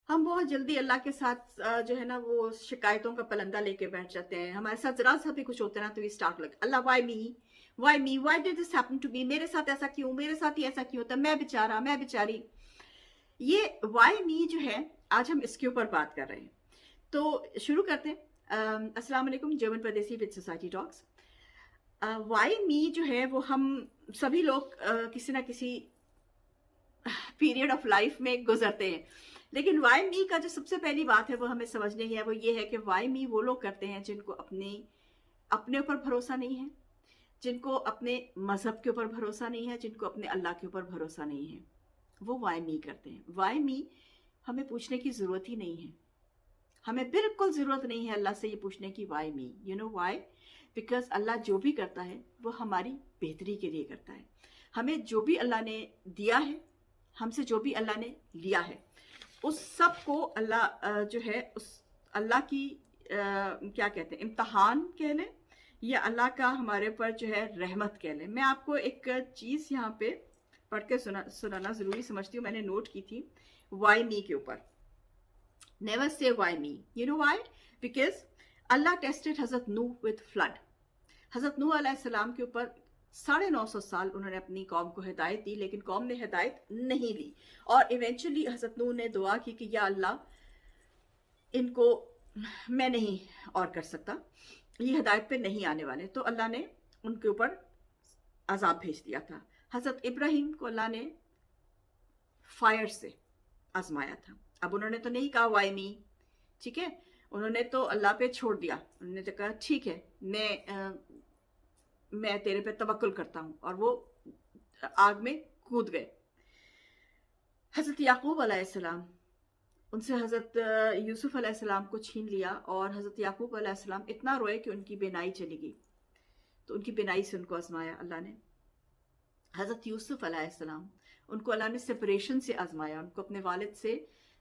हम बहुत जल्दी अल्लाह के साथ जो है ना वो शिकायतों का पलंदा लेके बैठ जाते हैं। हमारे साथ ज़रा सा भी कुछ होता है ना तो we start like Allah why me why did this happen to me, मेरे साथ ऐसा क्यों, मेरे साथ ही ऐसा क्यों होता है, मैं बेचारा, मैं बेचारी। ये व्हाई मी जो है, आज हम इसके ऊपर बात कर रहे हैं। तो शुरू करते हैं। अस्सलाम वालेकुम, जर्मन परदेसी विद सोसाइटी टॉक्स। व्हाई मी जो है वो हम सभी लोग किसी ना किसी पीरियड ऑफ लाइफ में गुजरते हैं। लेकिन वाई मी का जो सबसे पहली बात है वो हमें समझनी है, वो ये है कि वाई मी वो लोग करते हैं जिनको अपने ऊपर भरोसा नहीं है, जिनको अपने मजहब के ऊपर भरोसा नहीं है, जिनको अपने अल्लाह के ऊपर भरोसा नहीं है, वो वाई मी करते हैं। वाई मी हमें पूछने की ज़रूरत ही नहीं है। हमें बिल्कुल ज़रूरत नहीं है अल्लाह से ये पूछने की why me. You know why? Because Allah जो भी करता है वो हमारी बेहतरी के लिए करता है। हमें जो भी अल्लाह ने दिया है, हमसे जो भी अल्लाह ने लिया है, उस सब को अल्लाह जो है उस अल्लाह की क्या कहते हैं, इम्तहान कह लें या अल्लाह का हमारे ऊपर जो है रहमत कह लें। मैं आपको एक चीज़ यहाँ पे पढ़ के सुनाना ज़रूरी समझती हूँ, मैंने नोट की थी वाई मी के ऊपर। Never say Y me, you know why? Because Allah tested हज़रत नूह विद फ्लड। हज़रत नूह अलैहिस्सलाम के ऊपर 950 साल उन्होंने अपनी कौम को हिदायत दी, लेकिन कौम ने हिदायत नहीं ली। और इवेंचुअली हज़रत नूह ने दुआ की कि या अल्लाह इनको मैं नहीं और कर सकता, ये हिदायत पे नहीं आने वाले। तो अल्लाह ने उनके ऊपर अजाब भेज दिया था। हज़रत इब्राहिम को अल्लाह ने फायर से आजमाया था। अब उन्होंने तो नहीं कहा वाई मी, ठीक है, उन्होंने तो अल्लाह पे छोड़ दिया। उन्होंने तो कहा ठीक है, मैं तेरे पे तवक्कुल करता हूँ, और वो आग में कूद गए। हज़रत याकूब अलैहिस्सलाम, उनसे हज़रत यूसुफ अलैहिस्सलाम को छीन लिया, और हज़रत याकूब अलैहिस्सलाम इतना रोए कि उनकी बेनाई चली गई। तो उनकी बेनाई से उनको आजमाया अल्लाह ने। हज़रत यूसुफ अलैहिस्सलाम, उनको अल्लाह ने सेपरेशन से आजमाया, उनको अपने वालिद से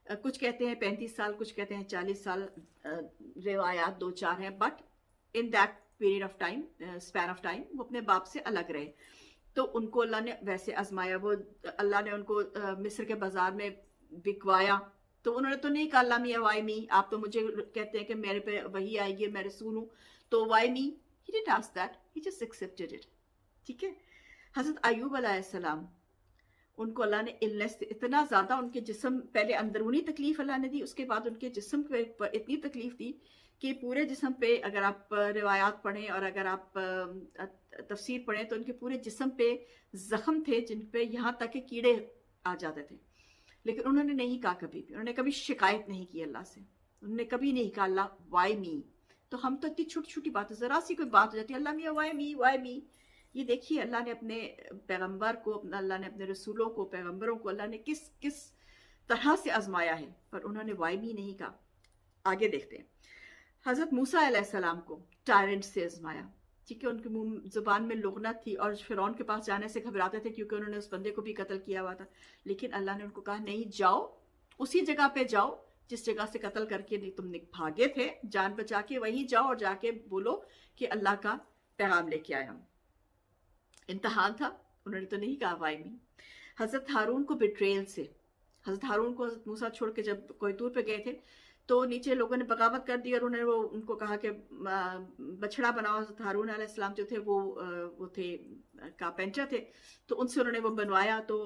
कुछ कहते हैं 35 साल, कुछ कहते हैं 40 साल, रिवायात 2-4 हैं, but in that period of time, span of time, वो अपने बाप से अलग रहे। तो उनको अल्लाह ने वैसे आजमाया। वो अल्लाह ने उनको मिस्र के बाजार में बिकवाया। तो उन्होंने तो नहीं कहा अल्लाह मियाँ वाई मी, आप तो मुझे कहते हैं कि मेरे पे वही आएगी, मैं रसूल हूँ, तो why me? He didn't ask that, he just accepted it. ठीक है। हज़रत अय्यूब अलैहिस्सलाम, उनको अल्लाह ने इलनेस, इतना ज़्यादा उनके जिस्म, पहले अंदरूनी तकलीफ अल्लाह ने दी, उसके बाद उनके जिस्म पे इतनी तकलीफ दी कि पूरे जिस्म पे, अगर आप रिवायात पढ़ें और अगर आप तफसीर पढ़ें, तो उनके पूरे जिस्म पे ज़ख्म थे, जिन पे यहाँ तक कि कीड़े आ जाते थे। लेकिन उन्होंने नहीं कहा कभी भी, उन्होंने कभी शिकायत नहीं की अल्लाह से, उन्होंने कभी नहीं कहा अल्लाह वाई मी। तो हम तो इतनी छोटी छोटी बात, ज़रा सी कोई बात हो जाती है, अल्लाह मियाँ वाई मी, वाई मी। ये देखिए अल्लाह ने अपने पैगंबर को, अल्लाह ने अपने रसूलों को, पैगंबरों को अल्लाह ने किस किस तरह से आजमाया है, पर उन्होंने वाई मी नहीं कहा। आगे देखते हैं। हज़रत मूसा अलैहिस्सलाम को टायरेंट से आजमाया, ठीक है, उनके मुंह ज़ुबान में लुगनत थी और फ़िरौन के पास जाने से घबराते थे, क्योंकि उन्होंने उस बंदे को भी कत्ल किया हुआ था। लेकिन अल्लाह ने उनको कहा नहीं, जाओ उसी जगह पे जाओ जिस जगह से कत्ल करके तुमने भागे थे, जान बचा के वहीं जाओ और जाके बोलो कि अल्लाह का पैगाम लेके आया हूँ। इम्तहान था, उन्होंने तो नहीं कहा वाई मी। हज़रत हारून को बिट्रेयल से, हज़रत हारून को हज़रत मूसा छोड़ के जब कोई दूर पे गए थे, तो नीचे लोगों ने बगावत कर दी और उन्होंने उनको कहा कि बछड़ा बनाओ। हज़रत हारून अलैहिस्सलाम जो थे वो थे कारपेंटर थे, तो उनसे उन्होंने वो बनवाया। तो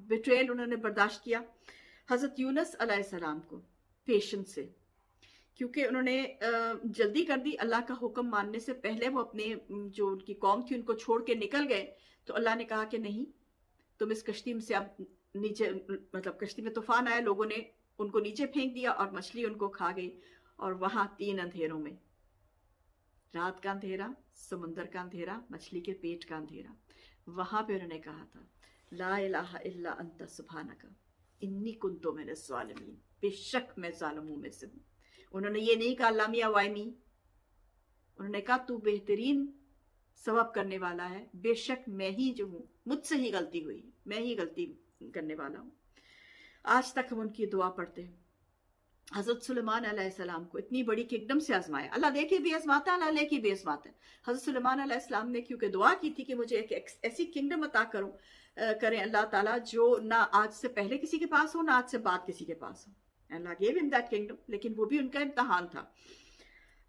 बिट्रेयल उन्होंने बर्दाश्त किया। हज़रत यूनुस अलैहिस्सलाम को पेशेंस से, क्योंकि उन्होंने जल्दी कर दी, अल्लाह का हुक्म मानने से पहले वो अपने जो उनकी कौम थी उनको छोड़ के निकल गए। तो अल्लाह ने कहा कि नहीं, तुम इस कश्ती में से अब नीचे, मतलब कश्ती में तूफान आया, लोगों ने उनको नीचे फेंक दिया और मछली उनको खा गई। और वहां 3 अंधेरों में, रात का अंधेरा, समुंदर का अंधेरा, मछली के पेट का अंधेरा, वहां पे उन्होंने कहा था ला इलाहा इल्ला अंता सुब्हानका इन्नी कुन्तु मिनज़ ज़ालिमीन, बेशक मैं जालिमों में से हूँ। उन्होंने ये नहीं कहा अल्लाह मियाँ वाई मी, उन्होंने कहा तू बेहतरीन सवाब करने वाला है, बेशक मैं ही जो हूँ, मुझसे ही गलती हुई, मैं ही गलती करने वाला हूँ। आज तक हम उनकी दुआ पढ़ते हैं। हज़रत सुलेमान अलैहिस्सलाम को इतनी बड़ी किंगडम से आजमाया, अल्लाह देखे भी आजमाता है, अल्लाह लेके भी आजमाता है। हज़रत सुलेमान अलैहिस्सलाम ने क्योंकि दुआ की थी कि मुझे एक ऐसी किंगडम अता करें अल्लाह ताला, जो ना आज से पहले किसी के पास हो, ना आज से बाद किसी के पास हो। अल्लाह gave him that kingdom, लेकिन वो भी उनका इम्तहान था।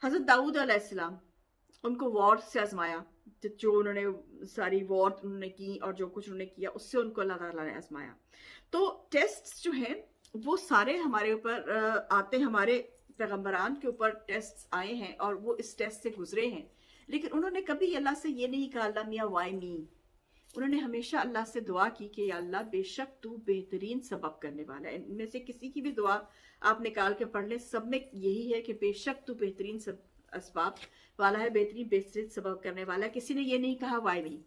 हजरत दाऊद अलैहिस्सलाम, उनको वॉर से आजमाया, जो उन्होंने सारी वॉर उन्होंने की और जो कुछ उन्होंने किया उससे उनको अल्लाह ताला ने आजमाया। तो टेस्ट जो है वो सारे हमारे ऊपर आते, हमारे पैगम्बरान के ऊपर टेस्ट आए हैं और वो इस टेस्ट से गुजरे हैं, लेकिन उन्होंने कभी अल्लाह से ये नहीं कहा अल्लाह मियाँ वाई मी। उन्होंने हमेशा अल्लाह से दुआ की कि या अल्लाह बेशक तू बेहतरीन सबब करने वाला है। इनमें से किसी की भी दुआ आप निकाल के पढ़ लें, सब में यही है कि बेशक तू बेहतरीन सब असबाब वाला है, बेहतरीन सबब करने वाला है। किसी ने ये नहीं कहा वाई मी।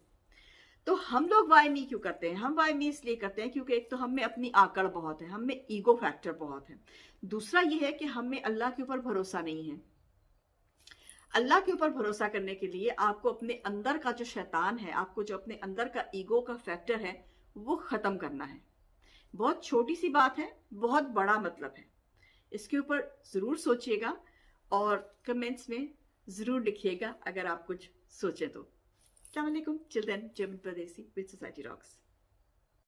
तो हम लोग वाई मी क्यों करते हैं? हम वाई मी इसलिए करते हैं क्योंकि एक तो हम में अपनी आकड़ बहुत है, हम में ईगो फैक्टर बहुत है। दूसरा ये है कि हम में अल्लाह के ऊपर भरोसा नहीं है। अल्लाह के ऊपर भरोसा करने के लिए आपको अपने अंदर का जो शैतान है, आपको जो अपने अंदर का ईगो का फैक्टर है, वो खत्म करना है। बहुत छोटी सी बात है, बहुत बड़ा मतलब है। इसके ऊपर जरूर सोचिएगा और कमेंट्स में जरूर लिखिएगा अगर आप कुछ सोचें तो। अस्सलाम वालेकुम, चिल देन, जर्मन परदेसी विद सोसाइटी रॉक्स।